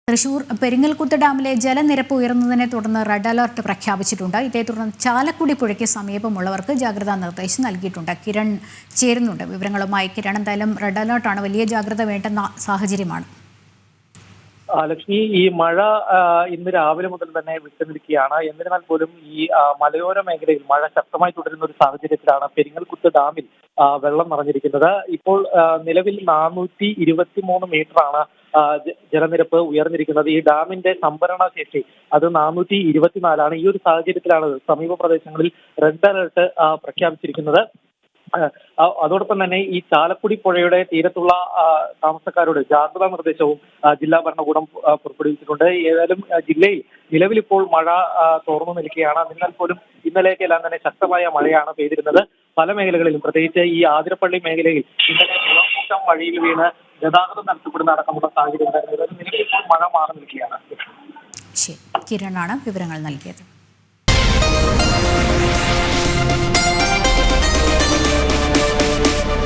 തൃശൂർ പെരിങ്ങൽകുത്ത് ഡാമിലെ ജലനിരപ്പ് ഉയർന്നതിനെ തുടർന്ന് റെഡ് അലർട്ട് പ്രഖ്യാപിച്ചിട്ടുണ്ട്. ഇതേ തുടർന്ന് ചാലക്കുടി പുഴയ്ക്ക് സമീപമുള്ളവർക്ക് ജാഗ്രതാ നിർദ്ദേശം നൽകിയിട്ടുണ്ട്. കിരൺ ചേരുന്നുണ്ട് വിവരങ്ങളുമായി. കിരൺ, എന്തായാലും റെഡ് അലർട്ടാണ്, വലിയ ജാഗ്രത വേണ്ടുന്ന സാഹചര്യമാണ്. ലക്ഷ്മി, ഈ മഴ ഇന്ന് രാവിലെ മുതൽ തന്നെ വിട്ടുനിൽക്കുകയാണ്. എന്നിരുന്നാൽ പോലും ഈ മലയോര മേഖലയിൽ മഴ ശക്തമായി തുടരുന്ന ഒരു സാഹചര്യത്തിലാണ് പെരിങ്ങൽകുത്ത് ഡാമിൽ വെള്ളം നിറഞ്ഞിരിക്കുന്നത്. ഇപ്പോൾ നിലവിൽ 423 മീറ്ററാണ് ജലനിരപ്പ് ഉയർന്നിരിക്കുന്നത്. ഈ ഡാമിന്റെ സംഭരണ ശേഷി അത് 424 ഈ ഒരു സാഹചര്യത്തിലാണ് സമീപ പ്രദേശങ്ങളിൽ റെഡ് അലർട്ട് പ്രഖ്യാപിച്ചിരിക്കുന്നത്. അതോടൊപ്പം തന്നെ ഈ ചാലക്കുടി പുഴയുടെ തീരത്തുള്ള താമസക്കാരോട് ജാഗ്രതാ നിർദ്ദേശവും ജില്ലാ ഭരണകൂടം പുറപ്പെടുവിച്ചിട്ടുണ്ട്. ഏതായാലും ജില്ലയിൽ നിലവിൽ ഇപ്പോൾ മഴ തോർന്നു നിൽക്കുകയാണ്. എന്നാൽ പോലും ഇന്നലെയൊക്കെല്ലാം തന്നെ ശക്തമായ മഴയാണ് പെയ്തിരുന്നത്. പല മേഖലകളിലും, പ്രത്യേകിച്ച് ഈ ആതിരപ്പള്ളി മേഖലയിൽ ഇന്നലെ വെള്ളപ്പൊക്കം വഴിയിൽ വീണ് ഗതാഗതം തടസ്സപ്പെടുന്ന അടക്കമുള്ള സാഹചര്യം ഉണ്ടായിരുന്നു. നിലവിൽ ഇപ്പോൾ മഴ മാറി നിൽക്കുകയാണ്. കിരണാണ് വിവരങ്ങൾ നൽകിയത്.